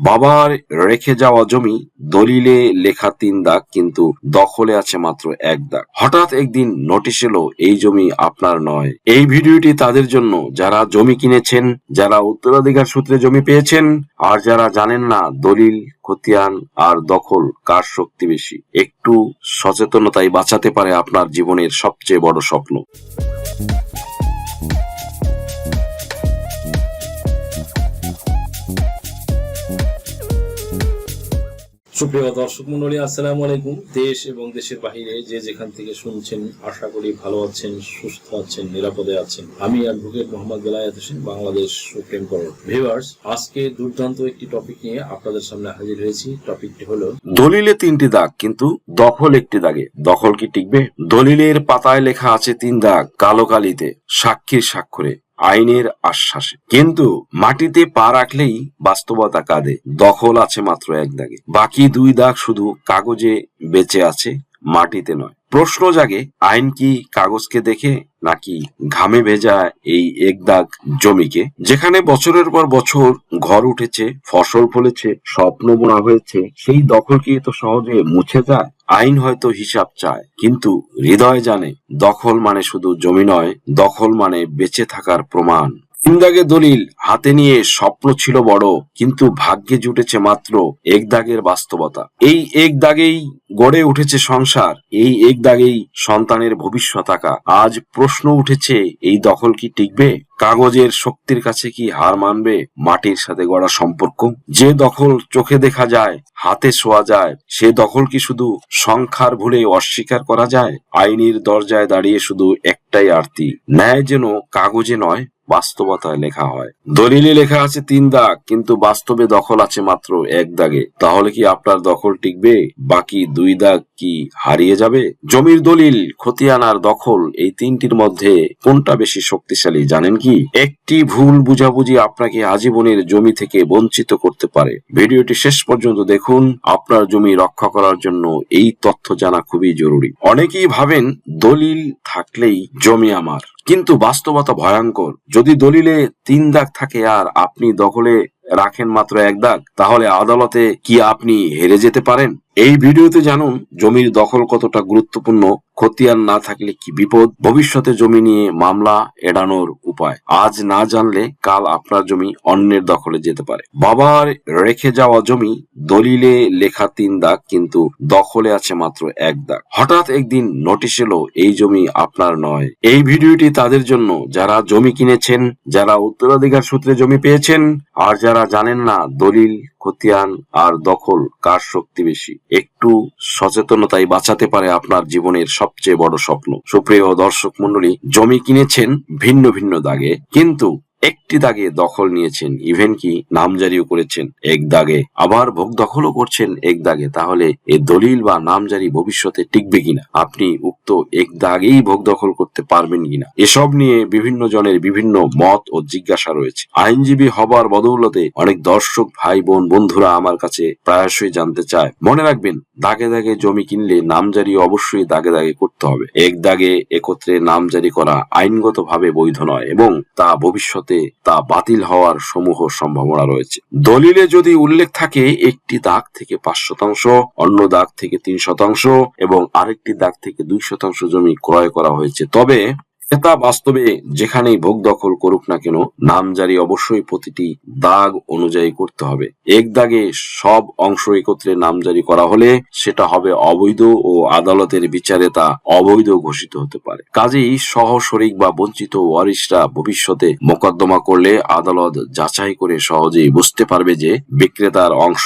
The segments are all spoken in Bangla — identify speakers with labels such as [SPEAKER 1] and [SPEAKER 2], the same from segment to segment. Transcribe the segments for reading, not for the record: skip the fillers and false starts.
[SPEAKER 1] বাবার রেখে যাওয়া জমি, দলিলে লেখা 3 দাগ কিন্তু দখলে আছে মাত্র 1 দাগ। হঠাৎ একদিন নোটিশ এলো এই জমি আপনার নয়। এই ভিডিওটি তাদের জন্য যারা জমি কিনেছেন, যারা উত্তরাধিকার সূত্রে জমি পেয়েছেন, আর যারা জানেন না দলিল, খতিয়ান আর দখল কার শক্তি বেশি। একটু সচেতনতাই বাঁচাতে পারে আপনার জীবনের সবচেয়ে বড় স্বপ্ন।
[SPEAKER 2] সুপ্রিয় দর্শক মন্ডলী, আসসালামু আলাইকুম। দেশ এবং দেশের বাহিরে যে যেখান থেকে শুনছেন, আশা করি ভালো আছেন, সুস্থ আছেন, নিরাপদে আছেন। আমি advocate Mohammad Belayet Hossain, Bangladesh supreme court. Viewers, আজকে দুর্দান্ত একটি টপিক নিয়ে আপনাদের সামনে হাজির হয়েছি। টপিকটি হলো
[SPEAKER 1] দলিলে 3টি দাগ কিন্তু দখল 1টি দাগে। দখল কি টিকবে? দলিলের পাতায় লেখা আছে 3 দাগ কালো কালিতে, সাক্ষীর স্বাক্ষরে, আইনের আশ্বাসে, কিন্তু মাটিতে পা রাখলেই বাস্তবতা কাঁদে। দখল আছে মাত্র 1 দাগে, বাকি 2 দাগ শুধু কাগজে বেঁচে আছে, মাটিতে নয়। প্রশ্ন জাগে, আইন কি কাগজকে দেখে নাকি ঘামে ভেজা এই 1 দাগ জমিকে? যেখানে বছরের পর বছর ঘর উঠেছে, ফসল ফলেছে, স্বপ্ন বোনা হয়েছে, সেই দখল কি এত সহজে মুছে যায়? আইন হয়তো হিসাব চায়, কিন্তু হৃদয় জানে দখল মানে শুধু জমি নয়, দখল মানে বেঁচে থাকার প্রমাণ। 3 দাগের দলিল হাতে নিয়ে স্বপ্ন ছিল বড়, কিন্তু ভাগ্যে জুটেছে মাত্র 1 দাগের বাস্তবতা। এই 1 দাগেই গড়ে উঠেছে সংসার, এই 1 দাগেই সন্তানের ভবিষ্যৎ আঁকা। আজ প্রশ্ন উঠেছে, এই দখল কি টিকবে? কাগজের শক্তির কাছে কি হার মানবে মাটির সাথে গড়া সম্পর্ক? যে দখল চোখে দেখা যায়, হাতে ছোঁয়া যায়, সে দখল কি শুধু সংখ্যার ভুলে অস্বীকার করা যায়? আইনের দরজায় দাঁড়িয়ে শুধু একটাই আরতি, ন্যায় যেন কাগজে নয়, বাস্তবতায় লেখা হয়। দলিলে লেখা আছে 3 দাগ, কিন্তু বাস্তবে দখল আছে মাত্র 1 দাগে। তাহলে কি আপনার দখল টিকবে? বাকি 2 দাগ কি হারিয়ে যাবে? জমির দলিল, খতিয়ান আর দখল, এই 3টির মধ্যে কোনটা বেশি শক্তিশালী জানেন কি? একটি ভুল বুঝাবুঝি আপনাকে আজীবনের জমি থেকে বঞ্চিত করতে পারে। ভিডিওটি শেষ পর্যন্ত দেখুন, আপনার জমি রক্ষা করার জন্য এই তথ্য জানা খুবই জরুরি। অনেকেই ভাবেন দলিল থাকলেই জমি আমার, কিন্তু বাস্তবতা ভয়ঙ্কর। যদি দলিলে 3 দাগ থাকে আর আপনি দখলে রাখেন মাত্র 1 দাগ, তাহলে আদালতে কি আপনি হেরে যেতে পারেন? এই ভিডিওতে জানুন জমির দখল কতটা গুরুত্বপূর্ণ, খতিয়ান না থাকলে কি বিপদ, ভবিষ্যতে জমি নিয়ে মামলা এড়ানোর উপায়। আজ না জানলে কাল আপনার জমি অন্যের দখলে যেতে পারে। বাবার রেখে যাওয়া জমি, দলিলে লেখা 3 দাগ কিন্তু দখলে আছে মাত্র 1 দাগ। হঠাৎ একদিন নোটিশ এলো এই জমি আপনার নয়। এই ভিডিওটি তাদের জন্য যারা জমি কিনেছেন, যারা উত্তরাধিকার সূত্রে জমি পেয়েছেন, আর যারা জানেন না দলিল, খতিয়ান আর দখল কার শক্তি বেশি। একটু সচেতনতাই বাঁচাতে পারে আপনার জীবনের সবচেয়ে বড় স্বপ্ন। সুপ্রিয় দর্শক মন্ডলী, জমি কিনেছেন ভিন্ন ভিন্ন দাগে, কিন্তু একটি দাগে দখল নিয়েছেন, ইভেন কি নামজারিও করেছেন 1 দাগে, আবার ভোগ দখলও করছেন 1 দাগে। তাহলে এই দলিল বা নামজারি ভবিষ্যতে টিকবে কিনা? আপনি উক্ত 1 দাগেই ভোগ দখল করতে পারবেন কিনা? এসব নিয়ে বিভিন্ন জনের বিভিন্ন মত ও জিজ্ঞাসা রয়েছে। আইনজীবী হবার বদৌলতে অনেক দর্শক ভাই বোন বন্ধুরা আমার কাছে প্রায়শই জানতে চায়। মনে রাখবেন, দাগে দাগে জমি কিনলে নামজারি অবশ্যই দাগে দাগে করতে হবে। 1 দাগে একত্রে নামজারি করা আইনগতভাবে বৈধ নয়, এবং তা ভবিষ্যতে তা বাতিল হওয়ার সমূহ সম্ভাবনা রয়েছে। দলিলে যদি উল্লেখ থাকে একটি দাগ থেকে 5%, অন্য দাগ থেকে 3% এবং আরেকটি দাগ থেকে 2% জমি ক্রয় করা হয়েছে, তবে ক্রেতা বাস্তবে যেখানেই ভোগ দখল করুক না কেন, নামজারি অবশ্যই প্রতিটি দাগ অনুযায়ী করতে হবে। 1 দাগে সব অংশ একত্রে নামজারি করা হলে সেটা হবে অবৈধ ও আদালতের বিচারে তা অবৈধ ঘোষিত হতে পারে। কাজেই সহ শরিক বা বঞ্চিত ওয়ারিশরা ভবিষ্যতে মোকদ্দমা করলে আদালত যাচাই করে সহজেই বুঝতে পারবে যে বিক্রেতার অংশ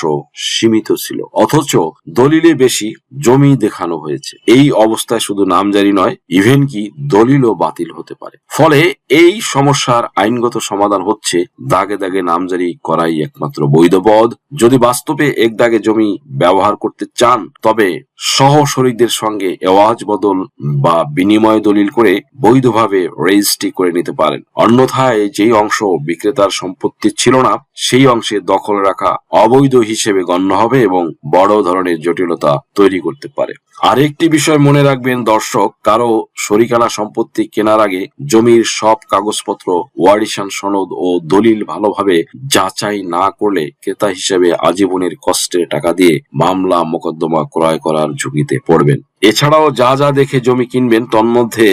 [SPEAKER 1] সীমিত ছিল, অথচ দলিলে বেশি জমি দেখানো হয়েছে। এই অবস্থায় শুধু নামজারি নয়, ইভেন কি দলিলও বাতিল হতে পারে। ফলে এই সমস্যার আইনগত সমাধান হচ্ছে দাগে দাগে নামজারি করাই একমাত্র বৈধ পথ। যদি বাস্তবে 1 দাগে জমি ব্যবহার করতে চান, তবে সহ শরিকদের সঙ্গে এওয়াজ বদল বা বিনিময় দলিল করে বৈধভাবে রেজিস্ট্রি করে নিতে পারেন। অন্যথায় যেই অংশ বিক্রেতার সম্পত্তি ছিল না সেই অংশে দখল রাখা অবৈধ হিসেবে গণ্য হবে এবং বড় ধরনের জটিলতা তৈরি করতে পারে। আরেকটি বিষয় মনে রাখবেন দর্শক, কারো শরিকানা সম্পত্তি কেনার আগে জমির সব কাগজপত্র, ওয়ারিশান সনদ ও দলিল ভালোভাবে যাচাই না করলে ক্রেতা হিসেবে আজীবনের কষ্টের টাকা দিয়ে মামলা মোকদ্দমা ক্রয় করার ঝুঁকিতে পড়বেন। এছাড়াও যা যা দেখে জমি কিনবেন তন্মধ্যে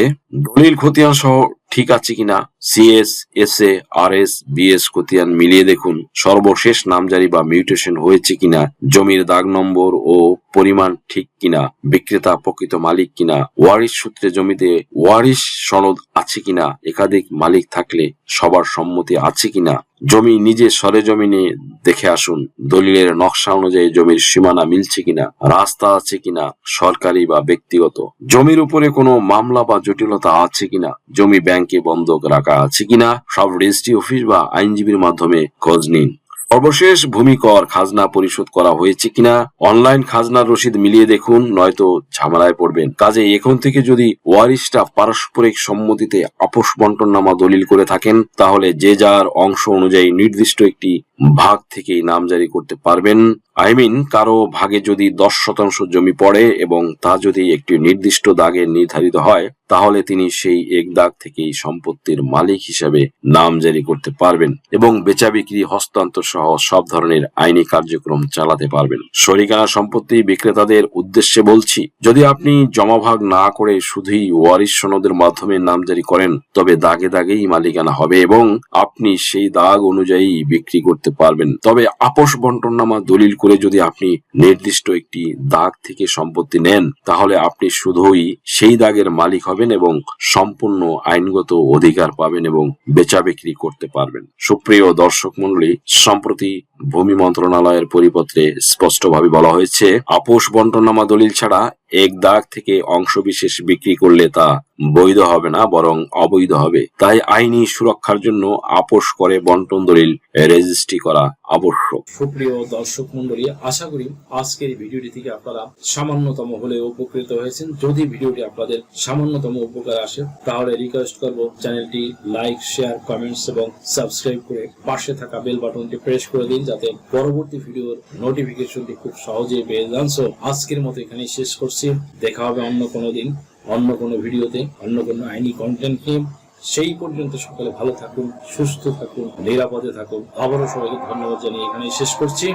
[SPEAKER 1] দলিল খতিয়ান সহ ঠিক আছে কিনা, সিএস, এসএ, আরএস, বিএস খতিয়ান মিলিয়ে দেখুন, সর্বশেষ নামজারি বা মিউটেশন হয়েছে কিনা, জমির দাগ নম্বর ও পরিমাণ ঠিক কিনা, বিক্রেতা প্রকৃত মালিক কিনা, ওয়ারিশ সূত্রে জমিতে ওয়ারিশ সনদ আছে কিনা, একাধিক মালিক থাকলে সবার সম্মতি আছে কিনা, জমি নিজে সরেজমিনে দেখে আসুন, দলিলের নকশা অনুযায়ী জমির সীমানা মিলছে কিনা, রাস্তা আছে কিনা সরকারি বা ব্যক্তিগত, জমির উপরে কোনো মামলা বা জটিলতা আছে কিনা, জমি ব্যাংকে বন্ধক রাখা আছে কিনা, সব রেজিস্ট্রি অফিস বা আইনজীবীর মাধ্যমে খোঁজ নিন। সর্বশেষ ভূমি কর খাজনা পরিশোধ করা হয়েছে কিনা অনলাইন খাজনার রসিদ মিলিয়ে দেখুন, নয়তো ঝামেলায় পড়বেন। কাজে এখন থেকে যদি ওয়ারিশরা পারস্পরিক সম্মতিতে আপোষ বন্টননামা দলিল করে থাকেন তাহলে যে যার অংশ অনুযায়ী নির্দিষ্ট একটি ভাগ থেকেই নামজারি করতে পারবেন। কারো ভাগে যদি 10% জমি পড়ে এবং তা যদি একটি নির্দিষ্ট দাগে নির্ধারিত হয় তাহলে তিনি সেই এক দাগ থেকেই সম্পত্তির মালিক হিসেবে নামজারি করতে পারবেন এবং বেচা বিক্রি, হস্তান্তর সহ সব ধরনের আইনি কার্যক্রম চালাতে পারবেন। শরিকানা সম্পত্তি বিক্রেতাদের উদ্দেশ্যে বলছি, যদি আপনি জমাভাগ না করে শুধুই ওয়ারিশ সনদের মাধ্যমে নামজারি করেন তবে দাগে দাগেই মালিকানা হবে এবং আপনি সেই দাগ অনুযায়ী বিক্রি করতে পারবেন। তবে আপোষ বন্টননামা দলিল করে যদি আপনি নির্দিষ্ট একটি দাগ থেকে সম্পত্তি নেন তাহলে আপনি শুধুই সেই দাগের মালিক হবেন এবং সম্পূর্ণ আইনগত অধিকার পাবেন এবং বেচা বিক্রি করতে পারবেন। সুপ্রিয় দর্শক মণ্ডলী, সম্প্রতি ভূমি মন্ত্রণালয়ের পরিপত্রে স্পষ্টভাবে বলা হয়েছে আপোষ বন্টননামা দলিল ছাড়া এক দাগ থেকে অংশ বিশেষ বিক্রি করলে তা বৈধ হবে না, বরং অবৈধ হবে। তাই আইনি সুরক্ষার জন্য আপোষ করে বন্টন দলিল রেজিস্ট্রি করা আবশ্যক।
[SPEAKER 2] সুপ্রিয় দর্শক মন্ডলী, আশা করি আজকের এই ভিডিওটি থেকে আপনারা সামান্যতম হলেও উপকৃত হয়েছেন। যদি ভিডিওটি আপনাদের সামান্যতম উপকার আসে তাহলে রিকোয়েস্ট করব চ্যানেলটি লাইক, শেয়ার, কমেন্টস এবং সাবস্ক্রাইব করে পাশে থাকা বেল বাটনটি প্রেস করে দিন যাতে পরবর্তী ভিডিওর নোটিফিকেশনটি খুব সহজেই পেয়ে যান। সো আজকের মতো এখানেই শেষ করছি। দেখা হবে অন্য কোনো দিন, অন্য কোনো ভিডিওতে, অন্য কোনো আইনি কন্টেন্ট নিয়ে। সেই পর্যন্ত সকলে ভালো থাকুন, সুস্থ থাকুন, নিরাপদে থাকুন। আবারও সবাইকে ধন্যবাদ জানিয়ে এখানেই শেষ করছি।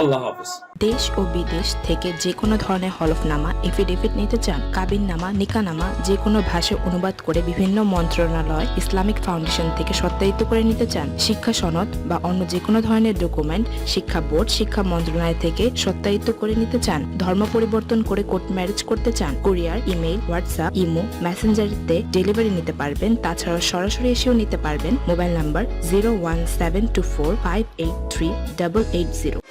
[SPEAKER 2] আল্লাহ হাফেজ।
[SPEAKER 3] দেশ ও বিদেশ থেকে যে কোনো ধরনের হলফনামা, এফিডেভিট নিতে চান, কাবিননামা, নিকানামা যে কোনো ভাষায় অনুবাদ করে বিভিন্ন মন্ত্রণালয়, ইসলামিক ফাউন্ডেশন থেকে সত্যায়িত করে নিতে চান, শিক্ষা সনদ বা অন্য যে কোনো ধরনের ডকুমেন্ট শিক্ষা বোর্ড, শিক্ষা মন্ত্রণালয় থেকে সত্যায়িত করে নিতে চান, ধর্ম পরিবর্তন করে কোর্ট ম্যারেজ করতে চান, কুরিয়ার, ইমেইল, হোয়াটসঅ্যাপ, ইমো, মেসেঞ্জারিতে ডেলিভারি নিতে পারবেন। তাছাড়াও সরাসরি এসেও নিতে পারবেন। Mobile number 01724583880।